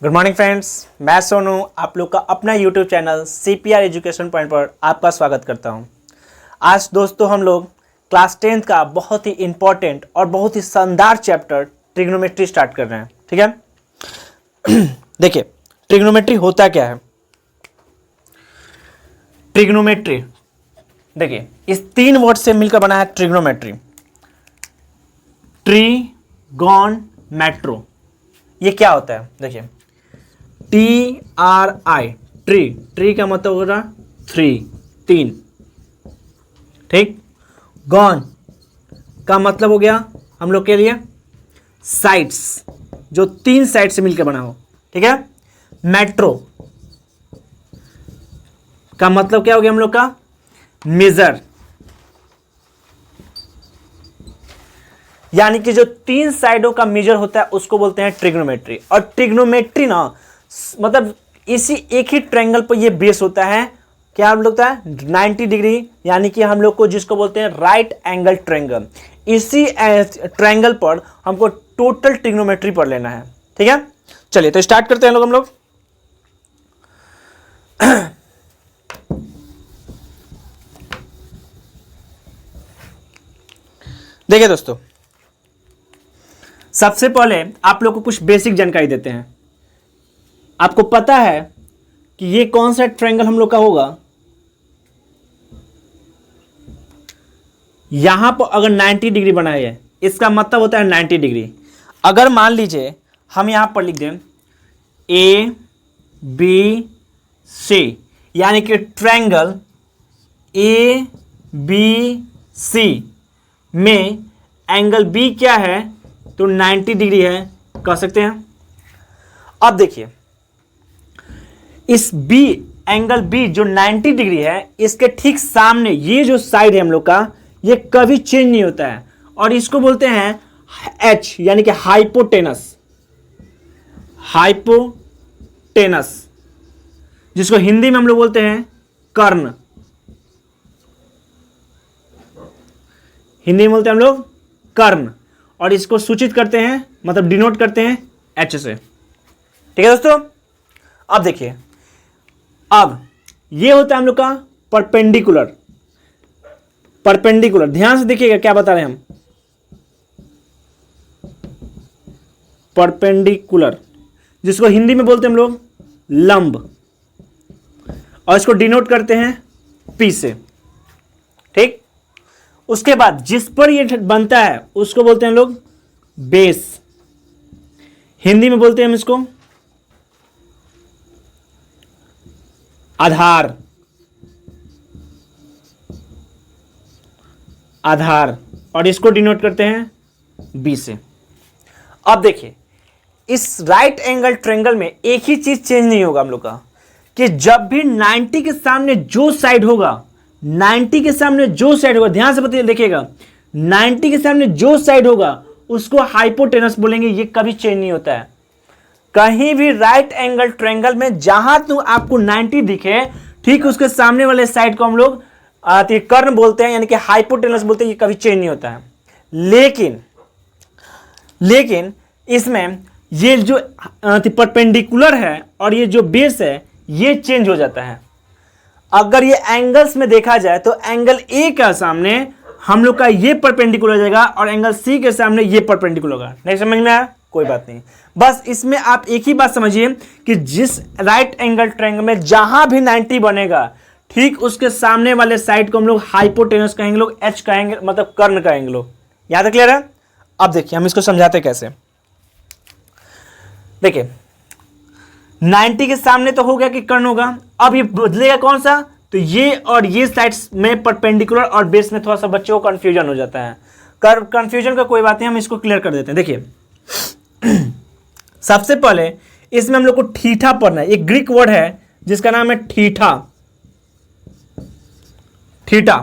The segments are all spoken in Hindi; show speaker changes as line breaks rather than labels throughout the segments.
गुड मॉर्निंग फ्रेंड्स, मैं सोनू आप लोग का अपना YouTube channel CPR education point पर आपका स्वागत करता हूं। आज दोस्तों हम लोग क्लास 10th का बहुत ही इम्पोर्टेंट और बहुत ही शानदार चैप्टर ट्रिग्नोमेट्री स्टार्ट कर रहे हैं। ठीक है देखिए, ट्रिग्नोमेट्री होता क्या है। ट्रिग्नोमेट्री देखिए, इस 3 वर्ड से मिलकर बना है ट्रिग्नोमेट्री। ट्रीगोन मेट्रो, ये क्या होता है? देखिए, TRI ट्री का मतलब होगा 3 ठीक। गॉन का मतलब हो गया हम लोग के लिए साइड्स, जो 3 साइड से मिलकर बना हो। ठीक है। मेट्रो का मतलब क्या हो गया हम लोग का मेजर, यानी कि जो 3 साइडों का मेजर होता है उसको बोलते हैं ट्रिग्नोमेट्री। और ट्रिग्नोमेट्री ना मतलब इसी एक ही ट्रायंगल पर ये बेस होता है। क्या हम लोग होता है 90 डिग्री, यानी कि हम लोग को जिसको बोलते हैं राइट एंगल ट्रायंगल। इसी ट्रायंगल पर हमको टोटल ट्रिग्नोमेट्री पढ़ लेना है। ठीक है, चलिए तो स्टार्ट करते हैं हम लोग। देखिए दोस्तों, सबसे पहले आप लोग को कुछ बेसिक जानकारी देते हैं। आपको पता है कि ये कौन सा ट्रायंगल हम लोग का होगा। यहां पर अगर 90 डिग्री बना है, इसका मतलब होता है 90 डिग्री। अगर मान लीजिए हम यहां पर लिख दें ABC, यानी कि ट्रायंगल ABC में एंगल B क्या है तो 90 डिग्री है, कह सकते हैं। अब देखिए, इस B एंगल B जो 90 डिग्री है, इसके ठीक सामने ये जो साइड है हम लोग का, ये कभी चेंज नहीं होता है और इसको बोलते हैं H, यानी कि हाइपोटेनस। हाइपोटेनस जिसको हिंदी में हम लोग बोलते हैं कर्ण। हिंदी में बोलते हैं हम लोग कर्ण, और इसको सूचित करते हैं मतलब डिनोट करते हैं H से। ठीक है दोस्तों, अब देखिए, अब ये होता है हम लोग का परपेंडिकुलर। परपेंडिकुलर ध्यान से देखिएगा क्या बता रहे हैं हम। परपेंडिकुलर जिसको हिंदी में बोलते हैं हम लोग लंब, और इसको डिनोट करते हैं P से। ठीक। उसके बाद जिस पर ये बनता है उसको बोलते हैं हम लोग बेस। हिंदी में बोलते हैं हम इसको आधार। आधार, और इसको डिनोट करते हैं B से। अब देखिए, इस राइट एंगल ट्रायंगल में एक ही चीज चेंज नहीं होगा हम लोग का, कि जब भी 90 के सामने जो साइड होगा, 90 के सामने जो साइड होगा, ध्यान से बताइए, देखिएगा 90 के सामने जो साइड होगा उसको हाइपोटेनस बोलेंगे। ये कभी चेंज नहीं होता है। कहीं भी राइट एंगल ट्रायंगल में जहां तो आपको 90 दिखे, ठीक उसके सामने वाले साइड को हम लोग कर्ण बोलते हैं, यानी कि हाइपोटेनस बोलते हैं। ये कभी चेंज नहीं होता है। लेकिन इसमें ये जो परपेंडिकुलर है और ये जो बेस है, ये चेंज हो जाता है। अगर ये एंगल्स में देखा जाए तो एंगल ए के सामने हम लोग का ये परपेंडिकुलर हो जाएगा और एंगल सी के सामने ये परपेंडिकुलर होगा। नहीं समझ में आया? कोई बात नहीं, बस इसमें आप एक ही बात समझिए कि जिस राइट एंगल ट्रायंगल में जहां भी 90 बनेगा, ठीक उसके सामने वाले साइड को हम लोग हाइपोटेनस कहेंगे, लोग H कहेंगे, मतलब कर्ण कहेंगे लोग। यहां तक क्लियर है? अब देखिए हम इसको समझाते कैसे। देखिए, 90 के सामने तो हो गया कि कर्ण होगा। अब ये बदलेगा कौन सा, तो ये और ये साइड्स में परपेंडिकुलर और बेस में थोड़ा सा बच्चों को कंफ्यूजन हो जाता है। कंफ्यूजन का कोई बात नहीं, हम इसको क्लियर कर देते हैं। देखिए, सबसे पहले इसमें हम लोग को थीटा पढ़ना है। एक ग्रीक वर्ड है जिसका नाम है थीटा। थीटा,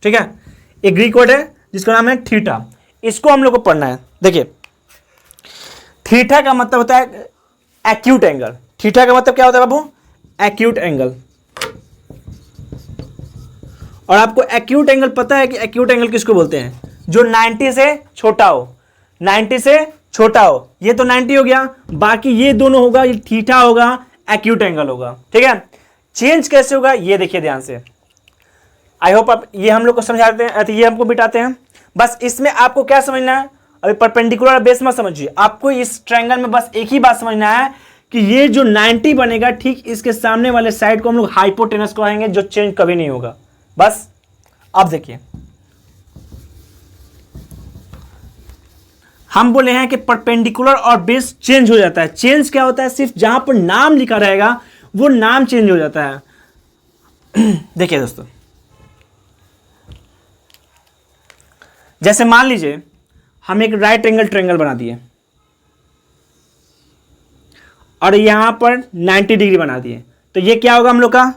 ठीक है, एक ग्रीक वर्ड है जिसका नाम है थीटा। इसको हम लोग को पढ़ना है। देखिए, थीटा का मतलब होता है एक्यूट एंगल। थीटा का मतलब क्या होता है बाबू? Acute angle. और आपको एक्यूट एंगल पता है कि एक्यूट एंगल किसको बोलते हैं? जो 90 से छोटा हो, 90 से छोटा हो, ये तो 90 हो गया, बाकी ये दोनों होगा, ये थीटा होगा, एक्यूट एंगल होगा। ठीक है, चेंज कैसे होगा ये देखिए ध्यान से। आई होप आप ये हम लोग को समझाते हैं, तो ये हमको बिठाते हैं। बस इसमें आपको क्या समझना है, अभी परपेंडिकुलर बेस मत समझिए, आपको इस ट्रायंगल में बस एक ही बात समझना है कि ये जो 90 बनेगा ठीक इसके सामने वाले साइड को हम लोग हाइपोटेनस कहेंगे, जो चेंज कभी नहीं होगा। बस अब देखिए, हम बोले हैं कि परपेंडिकुलर और बेस चेंज हो जाता है। चेंज क्या होता है, सिर्फ जहां पर नाम लिखा रहेगा वो नाम चेंज हो जाता है। देखिए दोस्तों, जैसे मान लीजिए हम एक राइट एंगल ट्रायंगल बना दिए और यहां पर 90 डिग्री बना दिए, तो ये क्या होगा हम लोग का,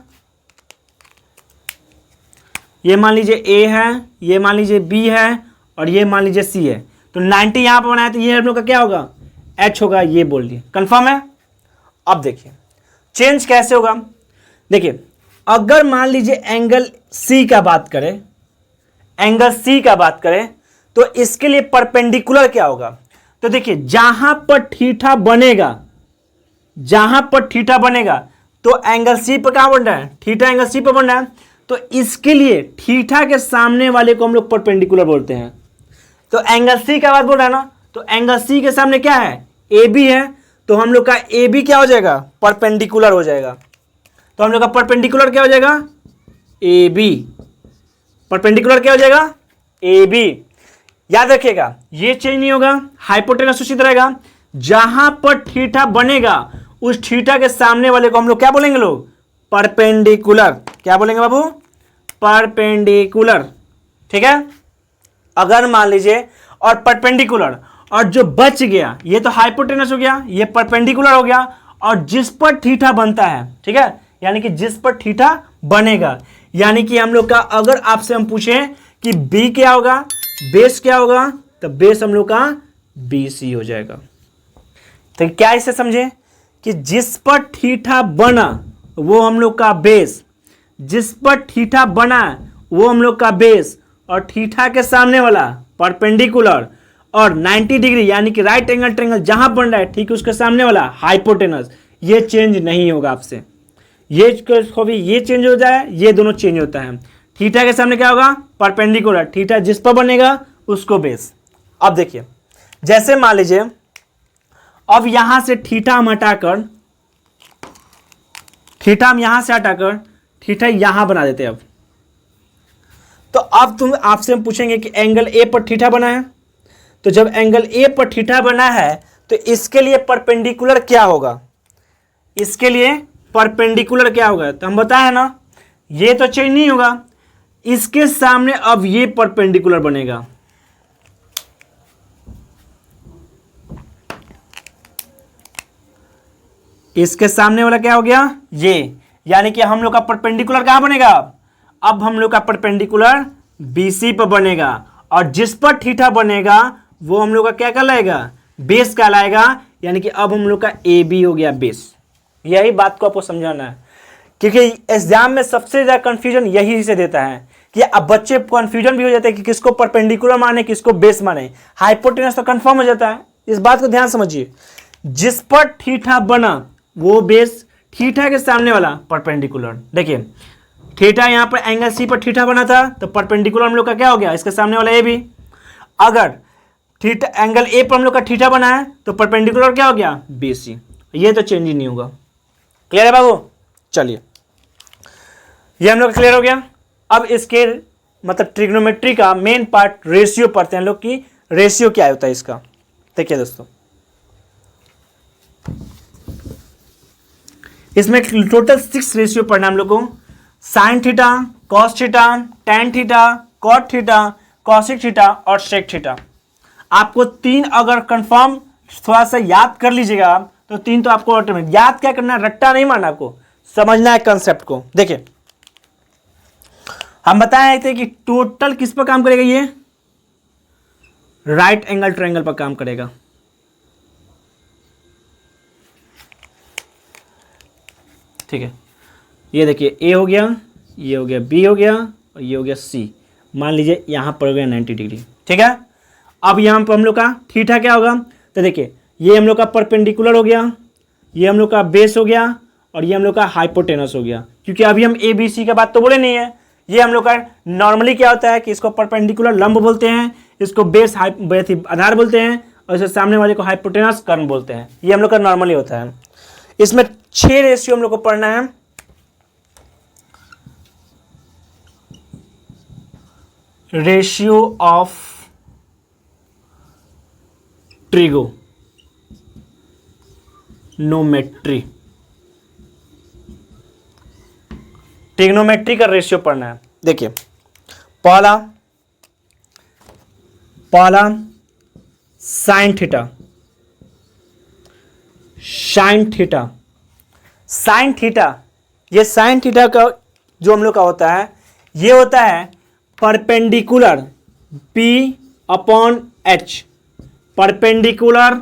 ये मान लीजिए ए है, ये मान लीजिए बी है और ये मान लीजिए सी है। तो 90 यहां पर बनाया तो ये हम लोग का क्या होगा, एच होगा, ये बोल दिए, कंफर्म है। अब देखिए चेंज कैसे होगा, देखिए अगर मान लीजिए एंगल सी का बात करें, एंगल सी का बात करें तो इसके लिए परपेंडिकुलर क्या होगा, तो देखिए जहां पर थीटा बनेगा, जहां पर थीटा बनेगा तो एंगल सी पर क्या बन रहा है, थीटा एंगल सी पर बन रहा है, तो इसके लिए थीटा के सामने वाले को हम लोग परपेंडिकुलर बोलते हैं। तो एंगल सी का बात बोल रहा है ना, तो एंगल सी के सामने क्या है, ए बी है, तो हम लोग का ए बी क्या हो जाएगा, परपेंडिकुलर हो जाएगा। तो हम लोग का परपेंडिकुलर क्या हो जाएगा, ए बी, परपेंडिकुलर क्या हो जाएगा, ए बी। याद रखिएगा ये चेंज नहीं होगा, हाइपोटेनस उसी रहेगा, जहां पर थीटा बनेगा उस थीटा के सामने वाले को हम लोग क्या बोलेंगे, लोग परपेंडिकुलर। क्या बोलेंगे बाबू, परपेंडिकुलर। ठीक है, अगर मान लीजिए और परपेंडिकुलर, और जो बच गया ये तो हाइपोटेनस हो गया, ये परपेंडिकुलर हो गया, और जिस पर थीटा बनता है, ठीक है, यानी कि जिस पर थीटा बनेगा, यानी कि हम लोग का अगर आपसे हम पूछें कि बी क्या होगा, बेस क्या होगा, तो बेस हम लोग का बी सी हो जाएगा। तो क्या इसे समझे कि जिस पर थीटा बना वो हम लोग का बेस, जिस पर थीटा बना वो हम लोग का बेस, और थीटा के सामने वाला परपेंडिकुलर, और 90 डिग्री यानी कि राइट एंगल ट्रायंगल जहां बन रहा है ठीक उसके सामने वाला हाइपोटेनस। ये चेंज नहीं होगा आपसे, ये कभी ये चेंज हो जाए, ये दोनों चेंज होता है। थीटा के सामने क्या होगा, परपेंडिकुलर, थीटा जिस पर बनेगा उसको बेस। अब देखिए जैसे मान लीजिए अब यहां से थीटा हम हटाकर, थीटा हम यहां से हटाकर थीटा यहां बना देते हैं। अब तो अब आपसे हम पूछेंगे कि एंगल ए पर थीटा बना है, तो जब एंगल ए पर थीटा बना है तो इसके लिए परपेंडिकुलर क्या होगा, इसके लिए परपेंडिकुलर क्या होगा, तो हम बताए ना ये तो चेंज नहीं होगा, इसके सामने अब ये परपेंडिकुलर बनेगा। इसके सामने वाला क्या हो गया, ये, यानी कि हम लोग का परपेंडिकुलर कहां बनेगा, अब हम लोग का परपेंडिकुलर BC पर बनेगा, और जिस पर थीटा बनेगा वो हम लोग का क्या कहलाएगा, बेस कहलाएगा, यानी कि अब हम लोग का AB हो गया बेस। यही बात को आपको समझाना है, क्योंकि एग्जाम में सबसे ज्यादा कंफ्यूजन यही से देता है कि अब बच्चे कंफ्यूजन भी हो जाते हैं कि किसको परपेंडिकुलर माने किसको बेस माने। हाइपोटेनस तो कंफर्म हो जाता है, इस बात को ध्यान समझिए, जिस पर थीटा बना वो बेस, थीटा के सामने वाला परपेंडिकुलर। देखिए थीटा यहां पर एंगल सी पर थीटा बना था तो परपेंडिकुलर हम लोग का क्या हो गया, इसके सामने वाला ए बी। अगर थीटा एंगल ए पर हम लोग का थीटा बना है तो परपेंडिकुलर क्या हो गया, बी सी। ये तो चेंज ही नहीं होगा। क्लियर है बाबू, चलिए ये हम लोग क्लियर हो गया। अब इसके मतलब ट्रिग्नोमेट्री का मेन पार्ट रेशियो पढ़ते हैं लोग की, रेशियो क्या होता है इसका। देखिए दोस्तों इसमें टोटल 6 रेशियो पढ़ना हम लोग को, sine theta, cos theta, tan theta, cot theta, cosec theta और सेक थीटा। आपको 3 अगर कंफर्म थोड़ा सा याद कर लीजिएगा तो 3 तो आपको ऑटोमेटिक याद क्या करना है, रट्टा नहीं मारना, आपको समझना है कंसेप्ट को। देखिए हम बताए थे कि टोटल किस पर काम करेगा, ये राइट एंगल ट्रायंगल पर काम करेगा। ठीक है, ये देखिए ए हो गया, ये हो गया बी हो गया और ये हो गया सी। मान लीजिए यहां पर हो गया 90 डिग्री। ठीक है, अब यहां पर हम लोग का थीटा क्या होगा, तो देखिए ये हम लोग का परपेंडिकुलर हो गया, ये हम लोग का बेस हो गया, और ये हम लोग का हाइपोटेनस हो गया। क्योंकि अभी हम ए बी सी का बात तो बोले नहीं है। ये हम लोग का नॉर्मली क्या होता है कि इसको परपेंडिकुलर लंब बोलते हैं, इसको बेस आधार बोलते हैं, और इसे सामने वाले को हाइपोटेनस कर्ण बोलते हैं। ये हम लोग का नॉर्मली होता है। इसमें 6 रेशियो हम लोग को पढ़ना है। रेशियो ऑफ ट्रिगोनोमेट्री, ट्रिग्नोमेट्री का रेशियो पढ़ना है। देखिए पहला साइन थीटा, ये साइन थीटा का जो हम लोग का होता है, ये होता है perpendicular P upon H, perpendicular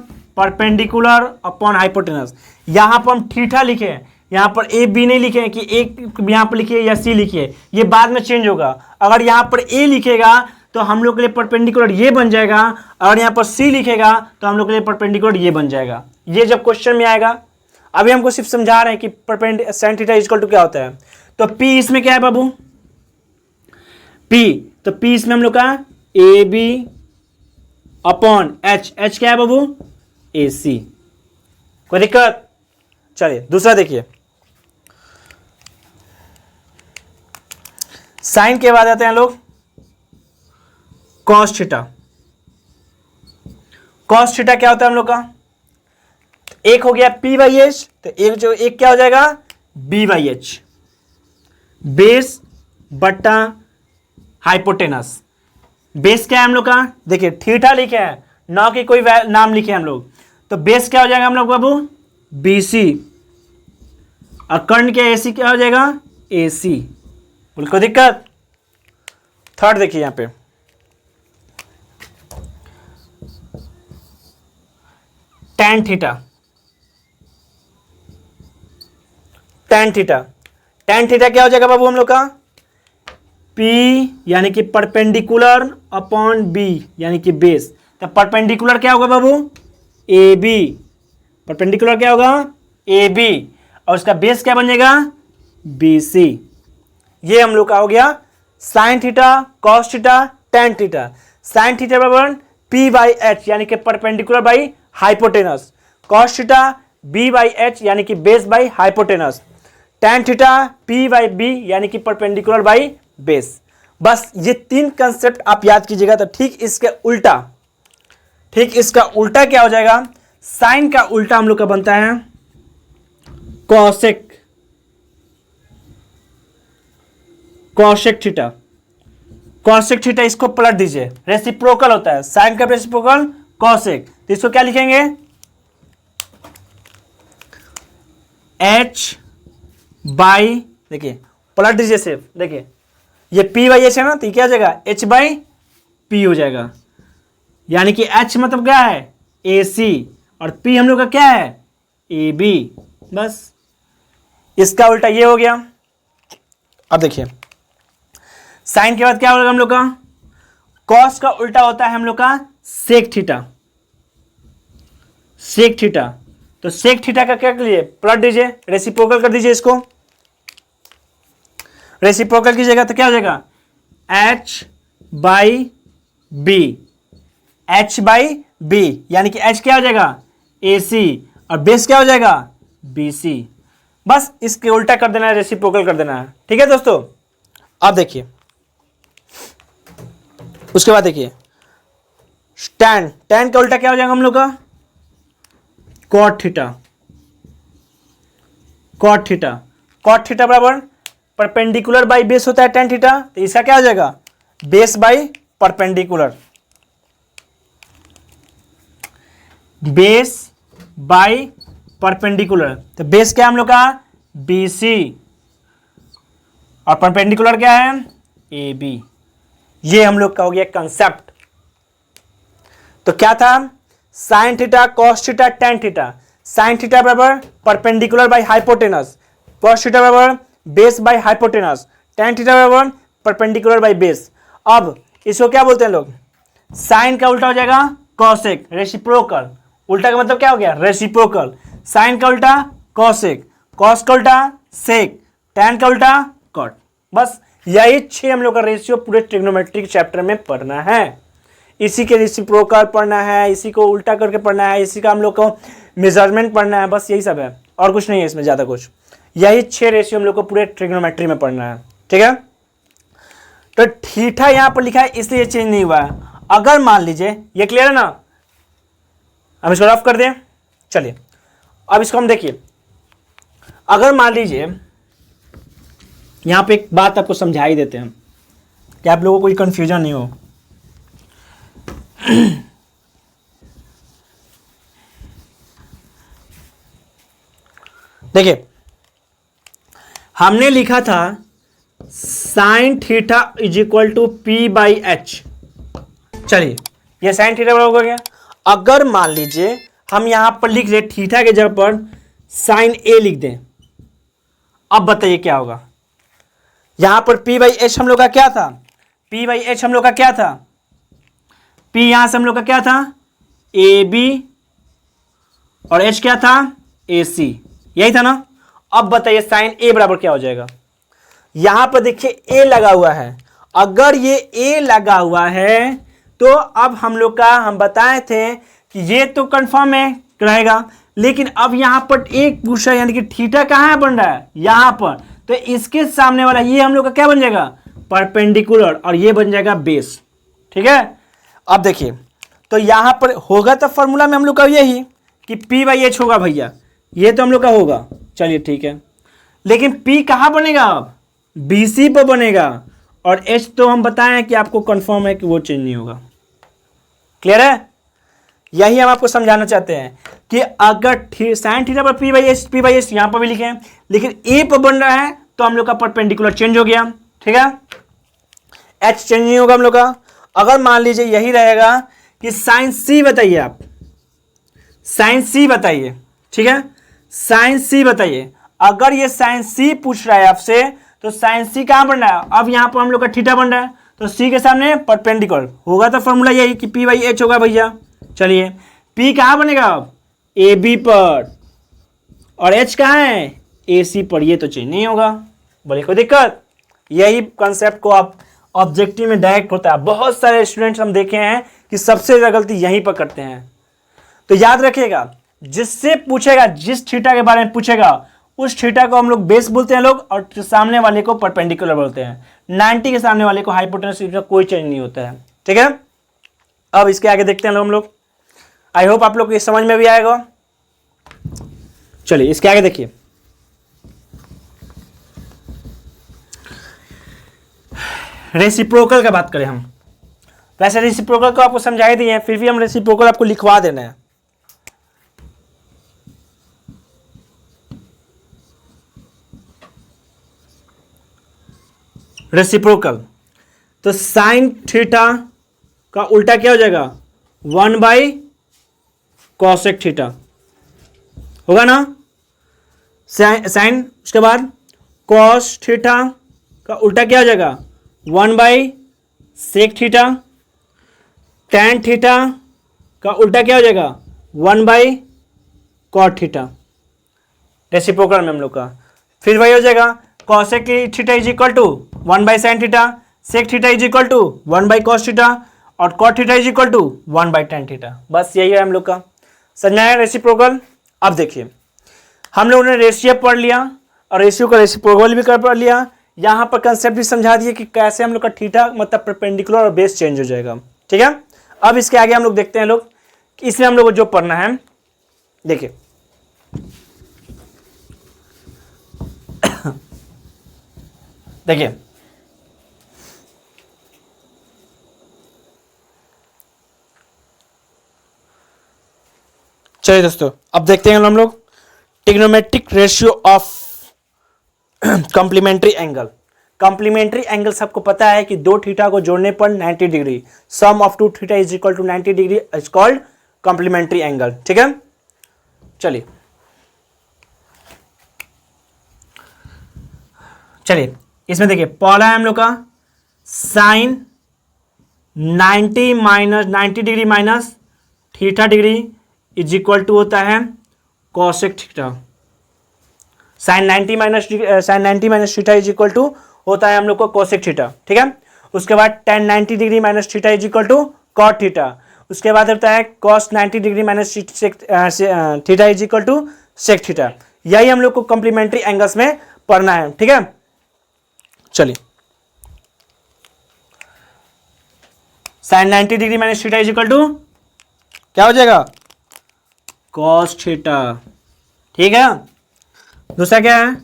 upon hypotenuse. यहां पर हम थीटा लिखे हैं, यहाँ पर ए बी नहीं लिखे कि एक यहाँ पर लिखिए या सी लिखिए, ये बाद में चेंज होगा। अगर यहाँ पर ए लिखेगा तो हम लोग के लिए परपेंडिकुलर ये बन जाएगा, अगर यहाँ पर सी लिखेगा तो हम लोग के लिए परपेंडिकुलर ये बन जाएगा। ये जब क्वेश्चन में आएगा, अभी हमको सिर्फ समझा रहे हैं कि साइन थीटा इक्वल टू क्या होता है। तो पी इसमें क्या है बाबू, तो पी इसमें हम लोग का ए बी अपॉन एच क्या है बाबू, ए सी। कोई दिक्कत? चलिए दूसरा देखिए, साइन के बाद आते हैं लोग कॉस थीटा। कॉस थीटा क्या होता है हम लोग का, एक हो गया P बाई एच, तो एक क्या हो जाएगा B बाई एच, बेस बट्टा हाइपोटेनस। बेस क्या है हम लोग का, देखिए थीटा लिखे हैं, ना कि कोई नाम लिखे हम लोग, तो बेस क्या हो जाएगा हम लोग बाबू BC, और कर्ण के AC क्या हो जाएगा AC। बोल कोई दिक्कत? थर्ड देखिए यहां पे टैन थीटा, टैन थीटा क्या हो जाएगा बाबू हम लोग का, P यानी कि परपेंडिकुलर अपॉन B यानी कि बेस। तो परपेंडिकुलर क्या होगा बाबू AB, परपेंडिकुलर क्या होगा AB, और उसका बेस क्या बन जाएगा BC। ये हम लोग का हो गया sign theta, cos theta, tan theta. Sine theta बराबर P बाई एच यानी कि perpendicular by hypotenuse, cos theta B by H यानी कि base by hypotenuse, tan theta P by B यानी कि परपेंडिकुलर बाई बेस। बस ये 3 कंसेप्ट आप याद कीजिएगा। तो ठीक इसका उल्टा क्या हो जाएगा, साइन का उल्टा हम लोग का बनता है कॉसेक थीटा। कॉसेक थीटा इसको पलट दीजिए, रेसिप्रोकल होता है, साइन का रेसिप्रोकल कॉसेक। तो इसको क्या लिखेंगे H बाई, देखिए पलट दीजिए सिर्फ, देखिए ये P बाई एच है ना, तो क्या हो जाएगा H बाई P हो जाएगा। यानी कि H मतलब क्या है AC, और P हम लोग का क्या है AB। बस इसका उल्टा ये हो गया। अब देखिए साइन के बाद क्या होगा हम लोग का, कॉस का उल्टा होता है हम लोग का सेक थीटा। तो सेक थीटा का क्या कीजिए, पलट दीजिए, रेसिप्रोकल कर दीजिए इसको। रेसिप्रोकल कीजिएगा तो क्या हो जाएगा H बाई B, यानी कि H क्या हो जाएगा AC, और बेस क्या हो जाएगा BC। बस इसके उल्टा कर देना है, रेसिप्रोकल कर देना है। ठीक है दोस्तों। अब देखिए उसके बाद देखिए टैन का उल्टा क्या हो जाएगा हम लोग का कॉट थीटा बराबर परपेंडिकुलर बाई बेस होता है टैन थीटा, तो इसका क्या हो जाएगा base by perpendicular, base by perpendicular. तो बेस क्या है हम लोग का BC, और परपेंडिकुलर क्या है AB। ये हम लोग का हो गया कंसेप्ट। तो क्या था sine theta, cos theta, tan theta. Sine theta बराबर perpendicular by hypotenuse, cos theta बराबर base by hypotenuse, tan theta बराबर परपेंडिकुलर बाई बेस। अब इसको क्या बोलते हैं लोग, साइन का उल्टा हो जाएगा कॉसेक, रेसिप्रोकल, उल्टा का मतलब क्या हो गया, रेसिप्रोकल। साइन का उल्टा कॉसेक, कॉस का उल्टा सेक, टैन का उल्टा कॉट। बस यही 6 हम लोग का रेशियो पूरे ट्रिग्नोमेट्रिक चैप्टर में पढ़ना है। इसी के रेसिप्रोकल पढ़ना है, इसी को उल्टा करके पढ़ना है, इसी का हम लोग को मेजरमेंट पढ़ना है, बस यही सब है और कुछ नहीं है इसमें ज़्यादा कुछ। यही 6 रेशियो हम लोग को पूरे ट्रिग्नोमेट्री में पढ़ना है, ठीक है। तो थीटा यहां पर लिखा है इसलिए चेंज नहीं हुआ है। अगर मान लीजिए, ये क्लियर है ना, हम इसको रफ कर दें। चलिए अब इसको हम देखिए, अगर मान लीजिए यहां पे एक बात आपको समझा ही देते हैं कि आप लोगों को कोई कंफ्यूजन नहीं हो। देखिए हमने लिखा था sine theta is equal to P by H. चलिए ये साइन थीटा बराबर हो गया। अगर मान लीजिए हम यहां पर लिख रहे थीटा के जगह पर साइन ए लिख दें, अब बताइए क्या होगा। यहां पर पी बाई एच हम लोग का क्या था, पी बाई एच हम लोग का क्या था, पी यहां से हम लोग का क्या था, ए बी, और एच क्या था, ए सी, यही था ना। अब बताइए साइन ए बराबर क्या हो जाएगा। यहां पर देखिए ए लगा हुआ है, अगर ये ए लगा हुआ है तो अब हम लोग का, हम बताए थे कि ये तो कंफर्म है रहेगा, लेकिन अब यहां पर एक पूछा यानी कि थीटा कहां बन रहा है, यहां पर, तो इसके सामने वाला ये हम लोग का क्या बन जाएगा, परपेंडिकुलर, और ये बन जाएगा बेस, ठीक है। अब देखिए तो यहां पर होगा तो फॉर्मूला में हम लोग का यही कि पी बाई एच होगा भैया, ये तो हम लोग का होगा, चलिए ठीक है। लेकिन पी कहां बनेगा, अब बीसी पर बनेगा, और एच तो हम बताएं कि आपको कंफर्म है कि वो चेंज नहीं होगा। क्लियर है, यही हम आपको समझाना चाहते हैं कि अगर साइन थीटा पर पी बाई एच यहां पर भी लिखे हैं, लेकिन ए पर बन रहा है तो हम लोग का परपेंडिकुलर चेंज हो गया, ठीक है, एच चेंज नहीं होगा हम लोग का। अगर मान लीजिए यही रहेगा कि साइन सी बताइए, आप साइन सी बताइए, ठीक है, साइन सी बताइए। अगर ये साइन सी पूछ रहा है आपसे तो साइन सी कहां बन रहा है, अब यहां पर हम लोग का थीटा बन रहा है, तो सी के सामने परपेंडिकुलर होगा तो फॉर्मूला यही कि पी बाई एच होगा भैया। चलिए पी कहां बनेगा, अब ए बी पर, और एच कहां है, ए सी पर, ये तो चेंज नहीं होगा, बोले कोई दिक्कत। यही कंसेप्ट को आप ऑब्जेक्टिव में डायरेक्ट होता है। बहुत सारे स्टूडेंट्स हम देखे हैं कि सबसे ज्यादा गलती यहीं पर करते हैं। तो याद रखिएगा, जिससे पूछेगा, जिस थीटा के बारे में पूछेगा, उस थीटा को हम लोग बेस बोलते हैं लोग, और सामने वाले को परपेंडिकुलर बोलते हैं। 90 के सामने वाले को हाइपोटेनस, कोई चेंज नहीं होता है, ठीक है। अब इसके आगे देखते हैं हम लोग। आई होप आप लोग को ये समझ में भी आएगा। चलिए इसके आगे देखिए, रेसिप्रोकल का बात करें हम। वैसे रेसिप्रोकल को आपको समझा ही दिए हैं, फिर भी हम रेसिप्रोकल आपको लिखवा देना है। रेसिप्रोकल, तो साइन थीटा का उल्टा क्या हो जाएगा, 1 बाई कॉसेक थीटा होगा ना। साइन, उसके बाद कॉस थीटा का उल्टा क्या हो जाएगा, 1 by sec theta. Tan theta का उल्टा क्या हो जाएगा, 1 बाई कॉट थीटा। रेसिप्रोकल में हम लोग का फिर वही हो जाएगा, cosec theta is equal to 1 by sine theta, sec theta is equal to 1 by cos theta, और cot theta is equal to 1 by tan theta. बस यही है हम लोग का, समझना है रेसिप्रोकल। अब देखिए हम लोगों ने रेशियो पढ़ लिया और रेशियो का रेसिप्रोकल भी कर पढ़ लिया। यहाँ पर कंसेप्ट भी समझा दिए कि कैसे हम लोग का थीटा मतलब परपेंडिकुलर और बेस चेंज हो जाएगा, ठीक है। अब इसके आगे हम लोग देखते हैं लोग कि इसमें हम लोग को जो पढ़ना है, देखिए देखिए चलिए दोस्तों, अब देखते हैं हम लोग trigonometric ratio of complementary angle. Complementary angle सबको पता है कि दो थीटा को जोड़ने पर 90 degree, sum of two theta is equal to 90 degree is called complementary angle, ठीक है। चलिए इसमें देखिए पहला है हम लोग का sine 90 degree minus theta degree is equal to होता है cosec theta. Sine 90 minus theta is equal to होता है हम लोग को कॉसेक थीटा, ठीक है। उसके बाद tan 90 degree minus theta is equal to cot theta. उसके बाद होता है cos 90 degree minus theta is equal to sec theta. यही हम लोग को कॉम्प्लीमेंट्री एंगल्स में पढ़ना है, ठीक है। चलिए, sine 90 degree minus theta is equal to क्या हो जाएगा, कॉस थीटा, ठीक है। दूसरा क्या है,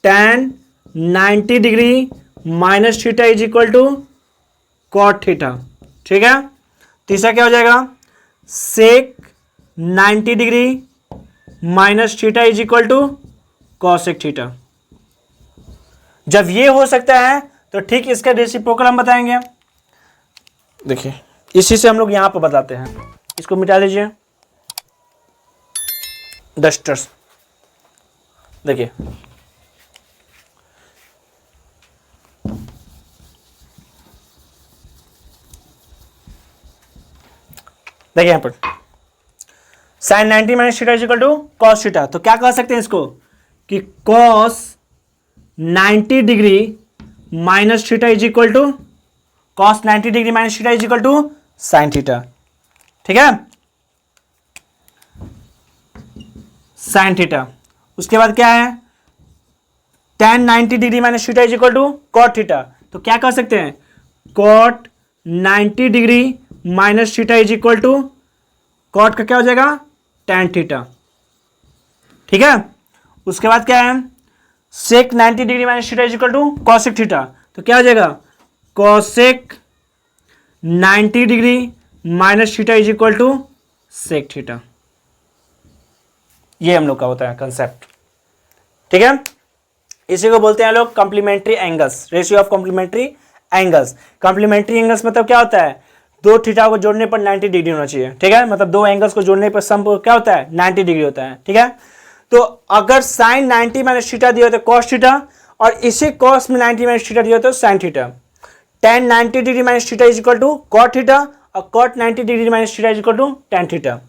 tan 90 degree minus theta is equal to cot theta, ठीक है। तीसरा क्या हो जाएगा, sec 90 degree minus theta is equal to cosec theta. जब ये हो सकता है तो ठीक इसका रेसिप्रोकल हम बताएंगे। देखिए, इसी से हम लोग यहां पर बताते हैं। इसको मिटा लीजिए डस्टर्स। देखिए, देखिए यहां पर sine 90 minus theta is equal to cos theta. तो क्या कह सकते हैं इसको कि cos 90 degree minus theta is equal to cos 90 degree minus theta is equal to sine theta, ठीक है, साइन थीटा। उसके बाद क्या है, tan 90 degree minus theta is equal to cot theta. तो क्या कह सकते हैं, cot 90 degree minus theta is equal to cot का क्या हो जाएगा, tan थीटा, ठीक है। उसके बाद क्या है, sec 90 degree minus theta is equal to cosec theta. तो क्या हो जाएगा, cosec 90 degree minus theta is equal to sec theta. ये हम लोग का होता है कंसेप्ट, ठीक है। इसी को बोलते हैं लोग complementary angles, ratio of complementary angles. Complementary angles मतलब क्या होता है, दो थीटा को जोड़ने पर 90 डिग्री होना चाहिए, ठीक है। मतलब दो एंगल्स को जोड़ने पर सम क्या होता है, 90 डिग्री होता है, ठीक है। तो अगर साइन 90 माइनस थीटा दिया तो कॉस थीटा, और इसी कॉस में 90 माइनस थीटा दिया तो sine theta. tan 90 degree minus theta is equal to cot theta, और cot 90 degree minus theta is equal to tan theta.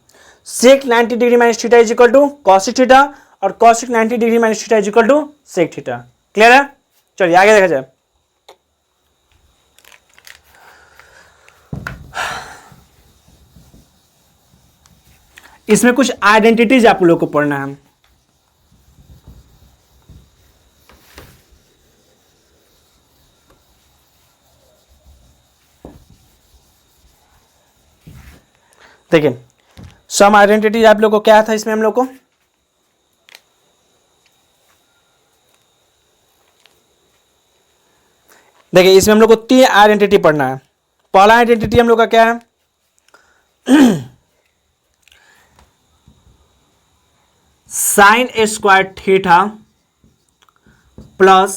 Sec 90 degree minus theta is equal to cosec theta, और cosec 90 degree minus theta is equal to sec theta. Clear है। चलिए आगे देखा जाए। इसमें कुछ आइडेंटिटीज आप लोग को पढ़ना है। देखिए, सम आइडेंटिटीज आप लोग को क्या था इसमें, हम लोग को देखिए, इसमें हम लोग को 3 आइडेंटिटी पढ़ना है। पहला आइडेंटिटी हम लोग का क्या है, sine square theta plus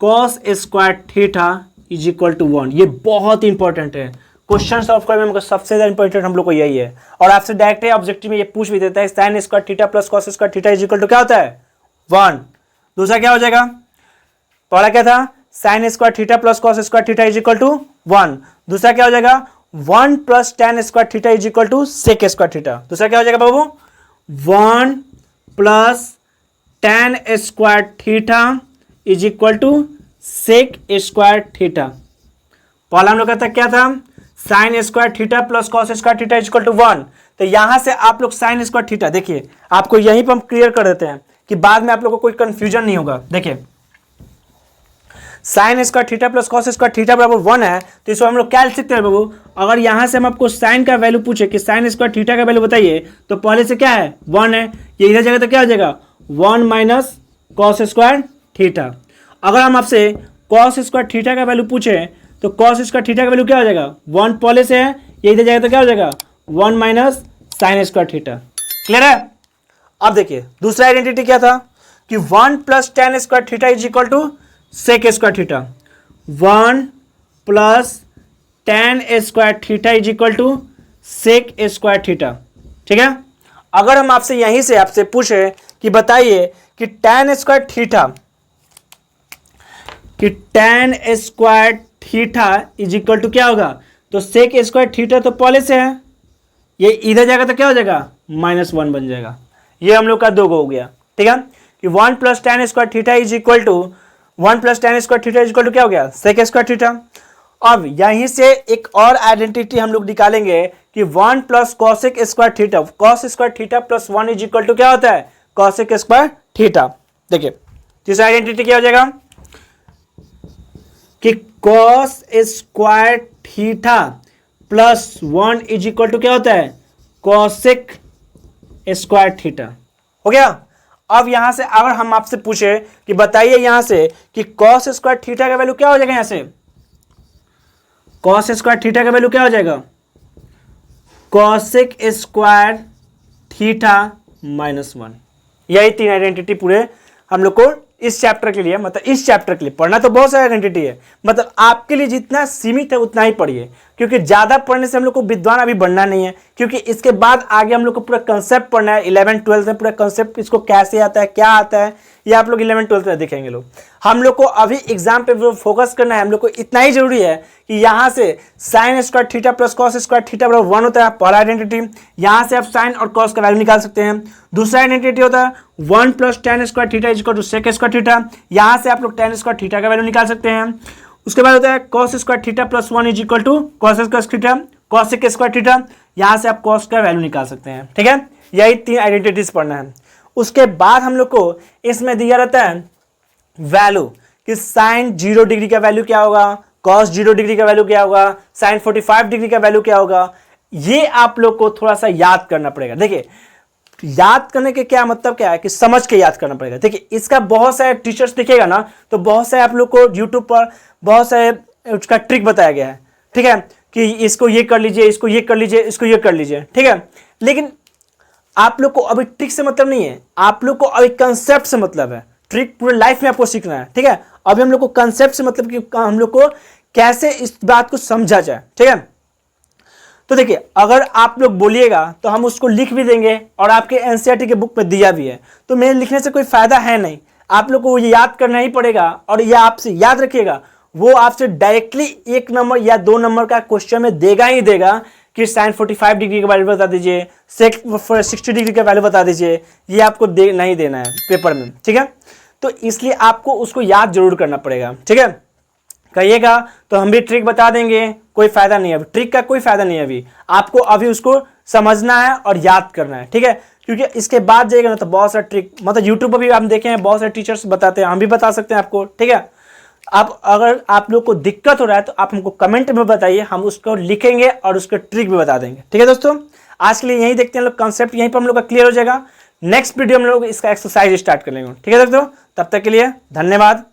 cos square theta is equal to 1। ये बहुत इंपॉर्टेंट है, क्वेश्चन सॉल्व करने में सबसे ज्यादा इंपॉर्टेंट हम लोग को यही है। और आपसे डायरेक्ट ऑब्जेक्टिव में ये पूछ भी देता है, sine square theta plus cos square theta is equal to क्या होता है, 1। दूसरा क्या हो जाएगा, पहला क्या था, sine square theta plus cos square theta is equal to 1। दूसरा क्या हो जाएगा, 1 plus tan square theta is equal to sec square theta. दूसरा क्या हो जाएगा बाबू, 1 plus tan square theta is equal to sec square theta. पहला हम लोग का क्या था, sine square theta plus cos square theta is equal to 1। तो यहां से आप लोग साइन स्क्वायर थीटा, देखिए आपको यहीं पर हम क्लियर कर देते हैं कि बाद में आप लोग को कोई कंफ्यूजन नहीं होगा। देखिए, sign square theta plus cos square theta बराबर 1 है, तो इसको हम लोग क्या लिख सकते हैं बाबू, अगर यहां से हम आपको साइन का वैल्यू पूछे कि साइन स्क्वायर थीटा का वैल्यू बताइए, तो पहले से क्या है, 1 है, ये इधर जगह तो क्या हो जाएगा, 1 माइनस कॉस स्क्वायर थीटा। अगर हम आपसे कॉस स्क्वायर थीटा का वैल्यू पूछे तो कॉस स्क्वायर थीटा का वैल्यू क्या हो जाएगा, 1 पहले से है, ये इधर जगह तो क्या हो जाएगा, 1 minus sine square theta. Clear है। अब देखिए दूसरा आइडेंटिटी क्या था कि 1 plus tan square theta is equal to sec square theta. 1 plus tan square theta is equal to sec square theta, ठीक है। अगर हम आपसे यहीं से आपसे पूछे कि बताइए कि tan square theta is equal to क्या होगा, तो सेक स्क्वायर थीटा तो पहले से है, ये इधर जाएगा तो क्या हो जाएगा -1 बन जाएगा। ये हम लोग का 2 हो गया, ठीक है, कि 1 + tan square theta is equal to 1 + tan square theta is equal to क्या हो गया सेक स्क्वायर थीटा। अब यहीं से एक और आइडेंटिटी हम लोग निकालेंगे कि 1 + cosec square theta, cos square theta + 1 is equal to क्या होता है cosec स्क्वायर थीटा। देखिए तीसरा आइडेंटिटी क्या हो जाएगा कि cos square theta + 1 is equal to क्या होता है cosec स्क्वायर थीटा। हो गया। अब यहां से अगर हम आपसे पूछे कि बताइए यहां से कि cos स्क्वायर थीटा का वैल्यू क्या हो जाएगा, यहां से cos स्क्वायर थीटा का वैल्यू क्या हो जाएगा cosec स्क्वायर थीटा -1। यही 3 आइडेंटिटी पूरे हम लोग को इस चैप्टर के लिए, मतलब इस चैप्टर के लिए पढ़ना तो बहुत सारी आइडेंटिटी है, मतलब आपके लिए जितना सीमित है उतना ही पढ़िए, क्योंकि ज़्यादा पढ़ने से हम लोग को विद्वान अभी बनना नहीं है, क्योंकि इसके बाद आगे हम लोग को पूरा कंसेप्ट पढ़ना है। 11th-12th में पूरा कंसेप्ट इसको कैसे आता है, क्या आता है, ये आप लोग 11th-12th में देखेंगे लोग। हम लोग को अभी एग्जाम पे फोकस करना है। हम लोग को इतना ही जरूरी है कि यहाँ से sign square theta + cos square theta = 1 होता है पहला आइडेंटिटी। यहाँ से आप साइन और cos का वैल्यू निकाल सकते हैं। दूसरा आइडेंटिटी होता है 1 + tan square theta is equal to sec square theta. यहाँ से आप लोग tan स्क्वायर थीटा का वैल्यू निकाल सकते हैं। उसके बाद होता है cos square theta + 1 is equal to cos square theta, cosec square theta. यहाँ से आप cos का वैल्यू निकाल सकते हैं, ठीक है। यही 3 आइडेंटिटीज पढ़ना है। उसके बाद हम लोग को इसमें दिया रहता है वैल्यू कि साइन 0 डिग्री का वैल्यू क्या होगा, cos 0 डिग्री का वैल्यू क्या होगा, साइन 45 डिग्री का वैल्यू क्या होगा। ये आप लोग को थोड़ा सा याद करना पड़ेगा। देखिए याद करने के क्या मतलब क्या है कि समझ के याद करना पड़ेगा। देखिए इसका बहुत सारे टीचर्स दिखेगा ना, तो बहुत सारे आप लोग को यूट्यूब पर बहुत सारे उसका ट्रिक बताया गया है, ठीक है, कि इसको ये कर लीजिए, इसको ये कर लीजिए, इसको ये कर लीजिए, ठीक है। लेकिन आप लोग को अभी ट्रिक से मतलब नहीं है, आप लोग को अभी कंसेप्ट से मतलब है। ट्रिक पूरे लाइफ में आपको सीखना है, ठीक है। अभी हम लोग को कंसेप्ट से मतलब कि हम लोग को कैसे इस बात को समझा जाए, ठीक है। तो देखिए अगर आप लोग बोलिएगा तो हम उसको लिख भी देंगे और आपके एनसीईआरटी के बुक में दिया भी है, तो मेरे लिखने से कोई फायदा है नहीं। आप लोग को ये याद करना ही पड़ेगा और ये आपसे याद रखिएगा, वो आपसे डायरेक्टली 1 नंबर या 2 नंबर का क्वेश्चन में देगा ही देगा कि साइन 45 डिग्री का वैल्यू बता दीजिए, सेक 60 डिग्री का वैल्यू बता दीजिए। ये आपको नहीं देना है पेपर में, ठीक है। तो इसलिए आपको उसको याद जरूर करना पड़ेगा, ठीक है। कहिएगा तो हम भी ट्रिक बता देंगे, कोई फायदा नहीं है, अभी ट्रिक का कोई फायदा नहीं है। अभी आपको अभी उसको समझना है और याद करना है, ठीक है। क्योंकि इसके बाद जाएगा ना तो बहुत सारा ट्रिक, मतलब यूट्यूब पर भी हम देखे हैं, बहुत सारे टीचर्स बताते हैं, हम भी बता सकते हैं आपको, ठीक है। आप अगर आप लोग को दिक्कत हो रहा है तो आप हमको कमेंट में बताइए, हम उसको लिखेंगे और उसको ट्रिक भी बता देंगे, ठीक है दोस्तों। आज के लिए यही देखते हैं लोग, कंसेप्ट यहीं पर हम लोग का क्लियर हो जाएगा। नेक्स्ट वीडियो हम लोग इसका एक्सरसाइज स्टार्ट कर लेंगे, ठीक है दोस्तों। तब तक के लिए धन्यवाद।